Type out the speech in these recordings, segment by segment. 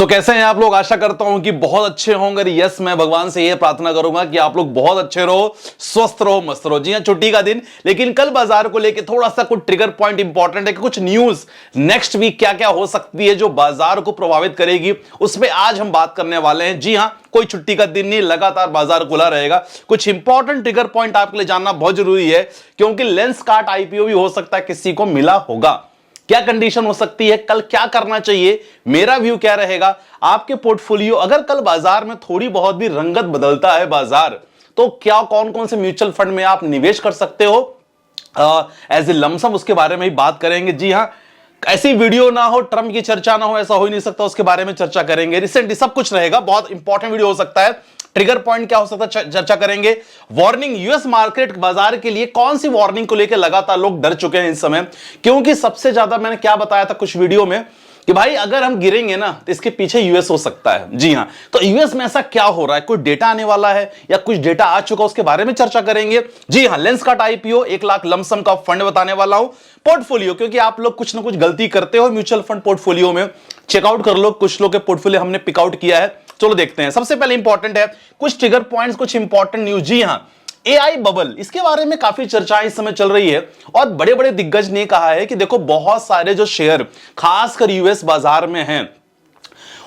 कैसे हैं आप लोग। आशा करता हूं कि बहुत अच्छे होंगे। यस, मैं भगवान से यह प्रार्थना करूंगा कि आप लोग बहुत अच्छे रहो, स्वस्थ रहो, मस्त रहो। जी हां, छुट्टी का दिन, लेकिन कल बाजार को लेकर थोड़ा सा कुछ ट्रिगर पॉइंट इंपॉर्टेंट है कि कुछ न्यूज नेक्स्ट वीक क्या क्या हो सकती है जो बाजार को प्रभावित करेगी, उस पर आज हम बात करने वाले हैं। जी हां, कोई छुट्टी का दिन नहीं, लगातार बाजार खुला रहेगा। कुछ इंपॉर्टेंट ट्रिगर पॉइंट आपके लिए जानना बहुत जरूरी है, क्योंकि लेंसकार्ट आईपीओ भी हो सकता है किसी को मिला होगा। क्या कंडीशन हो सकती है, कल क्या करना चाहिए, मेरा व्यू क्या रहेगा, आपके पोर्टफोलियो अगर कल बाजार में थोड़ी बहुत भी रंगत बदलता है बाजार, तो क्या कौन कौन से म्यूचुअल फंड में आप निवेश कर सकते हो एज ए लमसम, उसके बारे में ही बात करेंगे। जी हां, ऐसी वीडियो ना हो, ट्रम्प की चर्चा ना हो, ऐसा हो ही नहीं सकता, उसके बारे में चर्चा करेंगे। रिसेंटली सब कुछ रहेगा, बहुत इंपॉर्टेंट वीडियो हो सकता है। ट्रिगर पॉइंट क्या हो सकता है चर्चा करेंगे। वार्निंग, यूएस मार्केट बाजार के लिए कौन सी वार्निंग को लेकर लगातार लोग डर चुके हैं इस समय, क्योंकि सबसे ज्यादा मैंने क्या बताया था कुछ वीडियो में कि भाई अगर हम गिरेंगे ना तो इसके पीछे यूएस हो सकता है। जी हां, तो यूएस में ऐसा क्या हो रहा है, कोई डेटा आने वाला है या कुछ डेटा आ चुका, उसके बारे में चर्चा करेंगे। जी हां, लेंसकार्ट आईपीओ 1 लाख लमसम का फंड बताने वाला हूं। पोर्टफोलियो, क्योंकि आप लोग कुछ ना कुछ गलती करते हो म्यूचुअल फंड पोर्टफोलियो में, चेकआउट कर लो। कुछ लोग के पोर्टफोलियो हमने पिकआउट किया है, चलो देखते हैं। सबसे पहले इंपॉर्टेंट है कुछ ट्रिगर पॉइंट्स, कुछ इंपॉर्टेंट न्यूज। जी हां, एआई बबल, इसके बारे में काफी चर्चा इस समय चल रही है और बड़े बड़े दिग्गज ने कहा है कि देखो बहुत सारे जो शेयर खासकर यूएस बाजार में हैं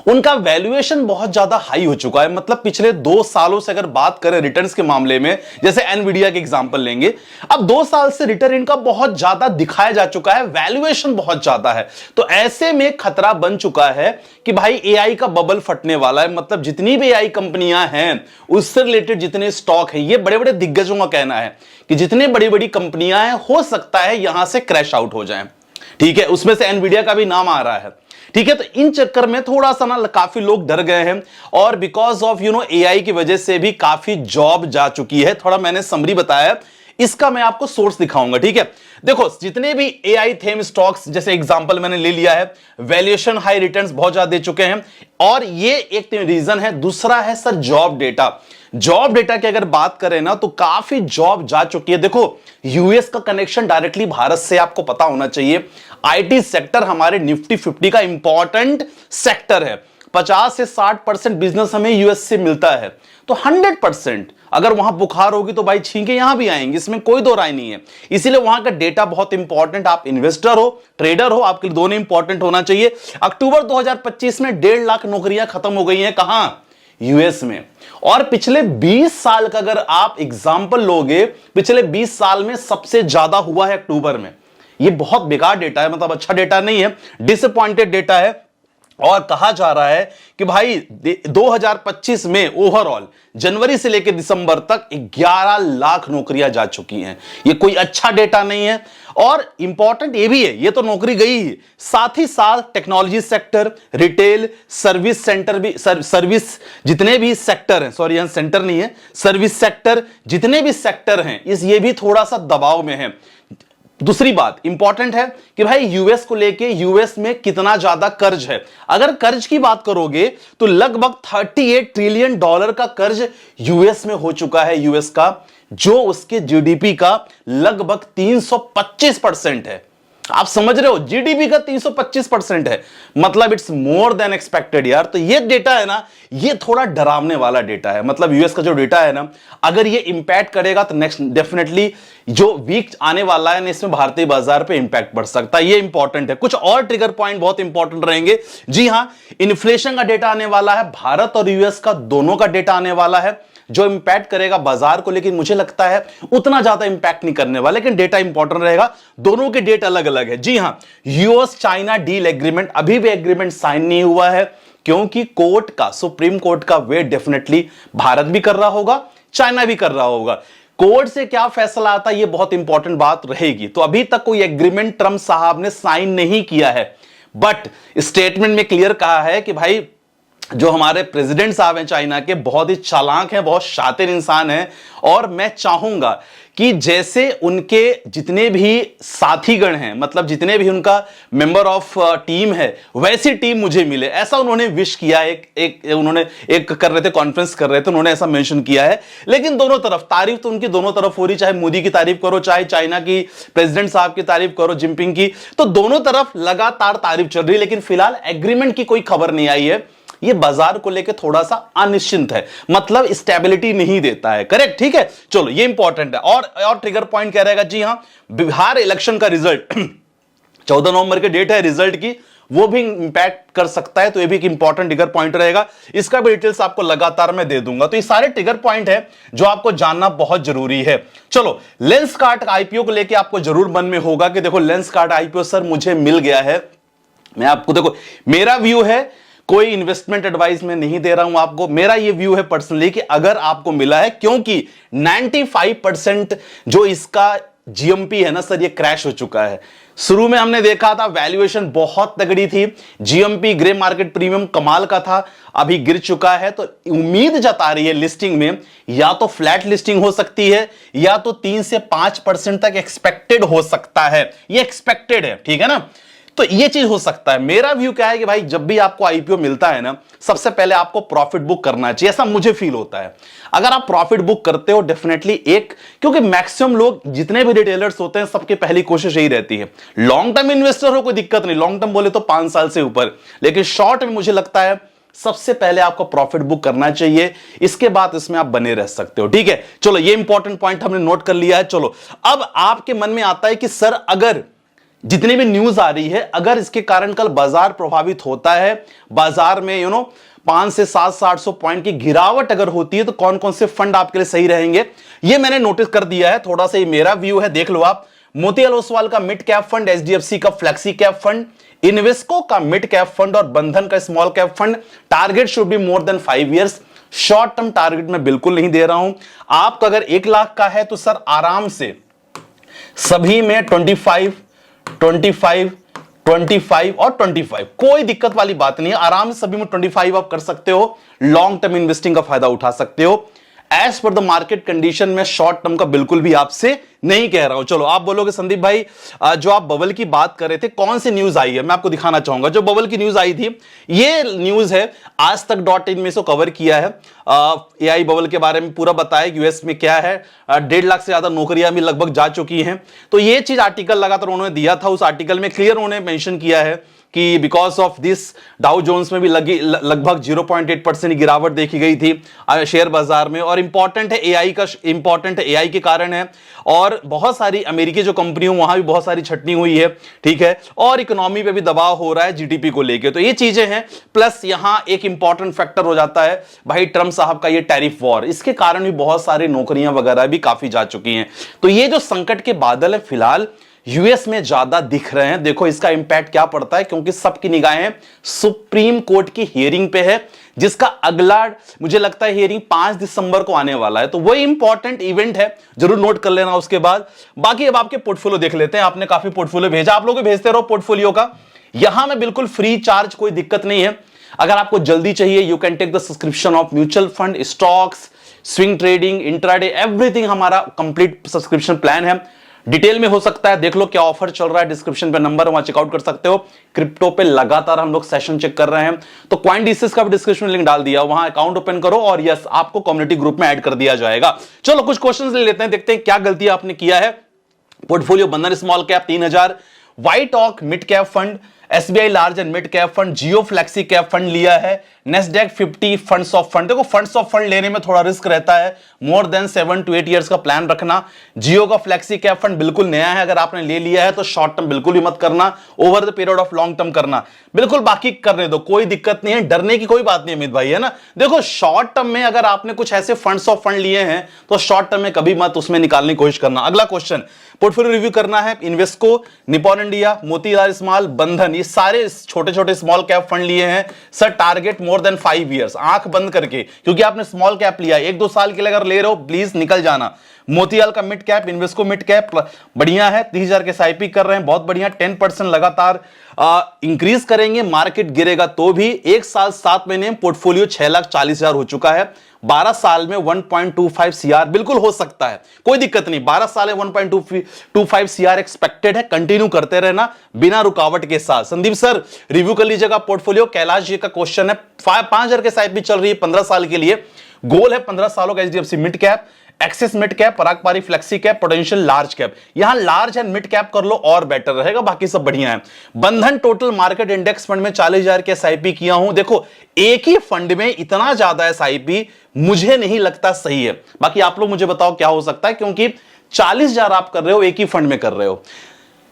उनका वैल्यूएशन बहुत ज्यादा हाई हो चुका है। मतलब पिछले 2 सालों से अगर बात करें रिटर्न्स के मामले में, जैसे एनवीडिया के एग्जांपल लेंगे, अब 2 साल से रिटर्न इनका बहुत ज्यादा दिखाया जा चुका है, वैल्यूएशन बहुत ज्यादा है। तो ऐसे में खतरा बन चुका है कि भाई एआई का बबल फटने वाला है। मतलब जितनी भी एआई कंपनियां हैं, उससे रिलेटेड जितने स्टॉक है, ये बड़े बड़े दिग्गजों का कहना है कि जितने बड़ी बड़ी कंपनियां हैं हो सकता है यहां से क्रैश आउट हो जाएं। ठीक है, उसमें से एनवीडिया का भी नाम आ रहा है। ठीक है, तो इन चक्कर में थोड़ा सा ना काफी लोग डर गए हैं और बिकॉज ऑफ एआई की वजह से भी काफी जॉब जा चुकी है। थोड़ा मैंने समरी बताया, इसका मैं आपको सोर्स दिखाऊंगा। ठीक है, देखो जितने भी एआई थेम स्टॉक्स जैसे एग्जांपल मैंने ले लिया है, वैल्यूएशन हाई, रिटर्न्स बहुत ज्यादा दे चुके हैं और ये एक रीजन है। दूसरा है sir job data. Job data की अगर बात करें ना तो काफी जॉब जा चुकी है। देखो यूएस का कनेक्शन डायरेक्टली भारत से आपको पता होना चाहिए। आईटी सेक्टर हमारे निफ्टी 50 का इंपॉर्टेंट सेक्टर है। 50 से 60% बिजनेस हमें यूएस से मिलता है, तो 100% अगर वहां बुखार होगी तो भाई छींके यहां भी आएंगे, इसमें कोई दो राय नहीं है। इसीलिए वहां का डेटा बहुत इंपॉर्टेंट। आप इन्वेस्टर हो, ट्रेडर हो, आपके लिए दोनों इंपॉर्टेंट होना चाहिए। अक्टूबर 2025 में 1.5 लाख नौकरियां खत्म हो गई हैं, कहां? यूएस में। और पिछले 20 साल का अगर आप एग्जांपल लोगे, पिछले 20 साल में सबसे ज्यादा हुआ है अक्टूबर में। ये बहुत बेकार डेटा है, मतलब अच्छा डेटा नहीं है, डिसअपॉइंटेड डेटा है। और कहा जा रहा है कि भाई 2025 में ओवरऑल जनवरी से लेकर दिसंबर तक 11 लाख नौकरियां जा चुकी हैं। ये कोई अच्छा डेटा नहीं है। और इंपॉर्टेंट ये भी है, ये तो नौकरी गई ही, साथ ही साथ technology sector, retail, service centre भी, सर्विस जितने भी सेक्टर हैं, सॉरी यहां सेंटर नहीं है, सर्विस सेक्टर जितने भी सेक्टर हैं ये भी थोड़ा सा दबाव में है। दूसरी बात इंपॉर्टेंट है कि भाई यूएस को लेके यूएस में कितना ज्यादा कर्ज है। अगर कर्ज की बात करोगे तो लगभग 38 ट्रिलियन डॉलर का कर्ज यूएस में हो चुका है, यूएस का, जो उसके जीडीपी का लगभग 325% है। आप समझ रहे हो, जीडीपी का 325% है, मतलब इट्स मोर देन एक्सपेक्टेड यार। तो ये डेटा है ना, ये थोड़ा डरावने वाला डेटा है। मतलब यूएस का जो डेटा है ना, अगर ये इंपैक्ट करेगा तो नेक्स्ट डेफिनेटली जो वीक आने वाला है ना, इसमें भारतीय बाजार पे इंपैक्ट पड़ सकता है। ये इंपॉर्टेंट है। कुछ और ट्रिगर पॉइंट बहुत इंपॉर्टेंट रहेंगे। जी हां, इन्फ्लेशन का डेटा आने वाला है, भारत और यूएस का दोनों का डेटा आने वाला है, जो इंपैक्ट करेगा बाजार को, लेकिन मुझे लगता है उतना ज्यादा इंपैक्ट नहीं करने वाला, लेकिन डेटा इंपॉर्टेंट रहेगा। दोनों के डेट अलग अलग है। जी हां, यूएस चाइना डील एग्रीमेंट, अभी भी एग्रीमेंट साइन नहीं हुआ है, क्योंकि कोर्ट का, सुप्रीम कोर्ट का वेट डेफिनेटली भारत भी कर रहा होगा, चाइना भी कर रहा होगा। कोर्ट से क्या फैसला आता है ये बहुत इंपॉर्टेंट बात रहेगी। तो अभी तक कोई एग्रीमेंट ट्रंप साहब ने साइन नहीं किया है, बट स्टेटमेंट में क्लियर कहा है कि भाई जो हमारे प्रेसिडेंट साहब हैं चाइना के, बहुत ही चालाक हैं, बहुत शातिर इंसान हैं, और मैं चाहूंगा कि जैसे उनके जितने भी साथीगण हैं, मतलब जितने भी उनका मेंबर ऑफ टीम है, वैसी टीम मुझे मिले, ऐसा उन्होंने विश किया। उन्होंने एक कर रहे थे, कॉन्फ्रेंस कर रहे थे, उन्होंने ऐसा मेंशन किया है। लेकिन दोनों तरफ तारीफ तो उनकी दोनों तरफ हो रही, चाहे मोदी की तारीफ करो, चाहे चाइना की प्रेसिडेंट साहब की तारीफ करो, जिनपिंग की, तो दोनों तरफ लगातार तारीफ चल रही है। लेकिन फिलहाल एग्रीमेंट की कोई खबर नहीं आई है। ये बाजार को लेकर थोड़ा सा अनिश्चित है, मतलब स्टेबिलिटी नहीं देता है। करेक्ट, ठीक है, चलो ये इंपॉर्टेंट है। और ट्रिगर पॉइंट क्या रहेगा जी? हां, बिहार इलेक्शन का रिजल्ट 14 नवंबर की डेट है रिजल्ट की, वो भी इंपैक्ट कर सकता है, तो ये भी एक इंपॉर्टेंट ट्रिगर पॉइंट रहेगा। इसका भी डिटेल्स आपको लगातार मैं दे दूंगा। तो ये सारे ट्रिगर पॉइंट है जो आपको जानना बहुत जरूरी है। चलो, लेंसकार्ट आईपीओ को लेके आपको जरूर मन में होगा कि देखो लेंसकार्ट आईपीओ सर मुझे मिल गया है। मैं आपको देखो, मेरा व्यू है, कोई इन्वेस्टमेंट एडवाइस मैं नहीं दे रहा हूं आपको, मेरा ये व्यू है पर्सनली कि अगर आपको मिला है, क्योंकि 95% जो इसका जीएमपी है ना सर, ये क्रैश हो चुका है। शुरू में हमने देखा था वैल्यूएशन बहुत तगड़ी थी, जीएमपी ग्रे मार्केट प्रीमियम कमाल का था, अभी गिर चुका है। तो उम्मीद जता रही है लिस्टिंग में या तो फ्लैट लिस्टिंग हो सकती है या तो 3 से 5% तक एक्सपेक्टेड हो सकता है, ये एक्सपेक्टेड है, ठीक है ना। तो ये चीज हो सकता है। मेरा व्यू क्या है कि भाई जब भी आपको आईपीओ मिलता है ना, सबसे पहले आपको प्रॉफिट बुक करना चाहिए, ऐसा मुझे फील होता है। अगर आप प्रॉफिट बुक करते हो डेफिनेटली क्योंकि मैक्सिमम लोग जितने भी रिटेलर्स होते हैं सबकी पहली कोशिश यही रहती है, लॉन्ग टर्म इन्वेस्टर हो कोई दिक्कत नहीं, लॉन्ग टर्म बोले तो 5 साल से ऊपर, लेकिन शॉर्ट में मुझे लगता है सबसे पहले आपको प्रॉफिट बुक करना चाहिए, इसके बाद इसमें आप बने रह सकते हो, ठीक है। चलो, ये इंपॉर्टेंट पॉइंट हमने नोट कर लिया है। चलो, अब आपके मन में आता है कि सर अगर जितनी भी न्यूज आ रही है, अगर इसके कारण कल बाजार प्रभावित होता है, बाजार में 5 से 700-800 पॉइंट की गिरावट अगर होती है, तो कौन कौन से फंड आपके लिए सही रहेंगे, ये मैंने नोटिस कर दिया है। थोड़ा सा ये मेरा व्यू है, देख लो आप। मोतीलाल ओसवाल का मिड कैप फंड, एचडीएफसी का फ्लेक्सी कैप फंड, इन्वेस्को का मिड कैप फंड और बंधन का small cap fund. Target should be more than 5 years. Short term target मैं बिल्कुल नहीं दे रहा हूं आपको। अगर 1 लाख का है तो सर आराम से सभी में 25 और 25, कोई दिक्कत वाली बात नहीं है। आराम से सभी में 25 आप कर सकते हो, लॉन्ग टर्म इन्वेस्टिंग का फायदा उठा सकते हो। As per the market condition में शॉर्ट टर्म का बिल्कुल भी आपसे नहीं कह रहा हूं। चलो, आप बोलोगे संदीप भाई जो आप बबल की बात कर रहे थे, कौन सी न्यूज आई है, मैं आपको दिखाना चाहूंगा। जो बबल की न्यूज आई थी, ये न्यूज है आज तक .in में इसको कवर किया है। एआई बबल के बारे में पूरा बताया, यूएस में क्या है, 1.5 लाख से ज्यादा नौकरियां भी लगभग जा चुकी हैं। तो ये चीज आर्टिकल लगातार उन्होंने दिया था, उस आर्टिकल में क्लियर उन्होंने मेंशन किया है कि because of this Dow Jones में भी लगभग 0.8% गिरावट देखी गई थी शेयर बाजार में। और इंपॉर्टेंट है एआई के कारण है, और बहुत सारी अमेरिकी जो कंपनियों वहां भी बहुत सारी छटनी हुई है, ठीक है, और इकोनॉमी पे भी दबाव हो रहा है जीडीपी को लेके। तो ये चीजें हैं, प्लस यहां एक इंपॉर्टेंट फैक्टर हो जाता है भाई ट्रंप साहब का ये टैरिफ वॉर, इसके कारण भी बहुत सारी नौकरियां वगैरह भी काफी जा चुकी हैं। तो ये जो संकट के बादल है फिलहाल यूएस में ज्यादा दिख रहे हैं। देखो इसका इंपैक्ट क्या पड़ता है, क्योंकि सबकी निगाहें सुप्रीम कोर्ट की हियरिंग पे है, जिसका अगला मुझे लगता है हियरिंग 5 दिसंबर को आने वाला है। तो वही इंपॉर्टेंट इवेंट है, जरूर नोट कर लेना उसके बाद। बाकी अब आपके पोर्टफोलियो देख लेते हैं। आपने काफी पोर्टफोलियो भेजा, आप लोग भेजते रहो पोर्टफोलियो का, यहां में बिल्कुल फ्री चार्ज, कोई दिक्कत नहीं है। अगर आपको जल्दी चाहिए, you can take the subscription of mutual fund, stocks, swing trading, intraday, everything हमारा कंप्लीट सब्सक्रिप्शन प्लान है। डिटेल में हो सकता है, देख लो क्या ऑफर चल रहा है, डिस्क्रिप्शन पे नंबर है, वहां चेकआउट कर सकते हो। क्रिप्टो पे लगातार हम लोग सेशन चेक कर रहे हैं, तो CoinDecis का भी डिस्क्रिप्शन लिंक डाल दिया, वहां अकाउंट ओपन करो और यस आपको कम्युनिटी ग्रुप में ऐड कर दिया जाएगा। चलो कुछ क्वेश्चंस ले लेते हैं, देखते हैं क्या गलती आपने किया है। पोर्टफोलियो बंधन स्मॉल कैप 3000, वाइट ऑक mid cap fund, SBI large and mid cap fund, Jio flexi cap fund लिया है, नेस्डैक 50 फंड्स ऑफ फंड। देखो फंड्स ऑफ फंड लेने में थोड़ा रिस्क रहता है, मोर देन 7 to 8 इयर्स का प्लान रखना। जियो का फ्लेक्सी कैप फंड बिल्कुल नया है, अगर आपने ले लिया है तो शॉर्ट टर्म बिल्कुल भी मत करना, over the period of long term करना। बिल्कुल बाकी करने दो, कोई दिक्कत नहीं है, डरने की कोई बात नहीं अमित भाई, है ना। देखो शॉर्ट टर्म में अगर आपने कुछ ऐसे फंड्स ऑफ फंड लिए हैं तो शॉर्ट टर्म में कभी मत उसमें निकालने की कोशिश करना। अगला क्वेश्चन, पोर्टफोलियो रिव्यू करना है। Invesco, Nippon India, Motilal small, बंधन, ये सारे छोटे छोटे स्मॉल कैप फंड लिए हैं sir. Target more than 5 years, आंख बंद करके, क्योंकि आपने स्मॉल कैप लिया, 1-2 साल के लिए अगर ले रहे हो प्लीज निकल जाना। मोतीलाल का mid cap, Invesco mid cap बढ़िया है, 30,000 के एसआईपी कर रहे हैं, बहुत बढ़िया। 10% लगातार इंक्रीज करेंगे, मार्केट गिरेगा तो भी। 1 साल 7 महीने में पोर्टफोलियो 6,40,000 हो चुका है। 12 साल में 1.25 सीआर बिल्कुल हो सकता है, कोई दिक्कत नहीं। 12 साल में 1.25 सीआर एक्सपेक्टेड है, कंटिन्यू करते रहना बिना रुकावट के साथ। संदीप सर रिव्यू कर लीजिएगा पोर्टफोलियो। कैलाश जी का क्वेश्चन है, 5,000 के एसआईपी चल रही है 15 साल के लिए, गोल है 15 सालों का HDFC mid cap, Axis mid cap, Parag पारी flexi cap, potential large cap. यहां लार्ज एंड मिड कैप कर लो और बेटर रहेगा, बाकी सब बढ़िया है। बंधन टोटल मार्केट इंडेक्स फंड में 40,000 के एसआईपी किया हूं। देखो एक ही फंड में इतना ज्यादा एसआईपी मुझे नहीं लगता सही है, बाकी आप लोग मुझे बताओ क्या हो सकता है, क्योंकि 40,000 आप कर रहे हो, एक ही फंड में कर रहे हो।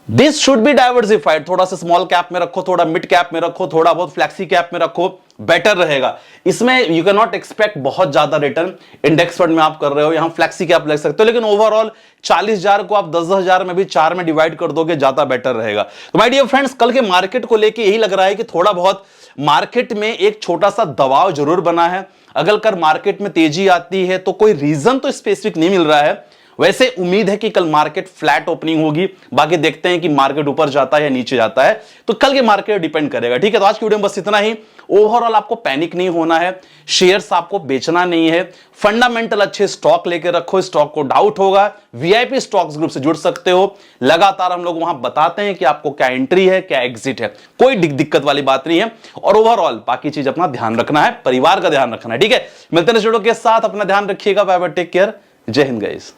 दिस शुड बी डाइवर्सिफाइड, थोड़ा सा स्मॉल कैप में रखो, थोड़ा मिड कैप में रखो, थोड़ा बहुत फ्लैक्सी कैप में रखो, बेटर रहेगा। इसमें यू कैन नॉट एक्सपेक्ट बहुत ज्यादा रिटर्न, इंडेक्स फंड में आप कर रहे हो, यहां फ्लैक्सी कैप लग सकते हो, लेकिन ओवरऑल 40,000 को आप 10,000 में भी 4 में डिवाइड कर दोगे, ज्यादा बेटर रहेगा। तो माय डियर फ्रेंड्स, कल के मार्केट को लेके यही लग रहा है कि थोड़ा बहुत मार्केट में एक छोटा सा दबाव जरूर बना है। अगर कल मार्केट में तेजी आती है तो कोई रीजन तो स्पेसिफिक नहीं मिल रहा है। वैसे उम्मीद है कि कल मार्केट फ्लैट ओपनिंग होगी, बाकी देखते हैं कि मार्केट ऊपर जाता है या नीचे जाता है, तो कल के मार्केट डिपेंड करेगा। ठीक है, तो आज की वीडियो में बस इतना ही। ओवरऑल आपको पैनिक नहीं होना है, शेयर्स आपको बेचना नहीं है, फंडामेंटल अच्छे स्टॉक लेके रखो, स्टॉक को डाउट होगा वीआईपी स्टॉक्स ग्रुप से जुड़ सकते हो। लगातार हम लोग वहां बताते हैं कि आपको क्या एंट्री है, क्या एग्जिट है, कोई दिक्कत वाली बात नहीं है। और ओवरऑल बाकी चीज अपना ध्यान रखना है, परिवार का ध्यान रखना है। ठीक है, मिलते हैं नेक्स्ट वीडियो के साथ, अपना ध्यान रखिएगा, बाय बाय, टेक केयर, जय हिंद गाइस।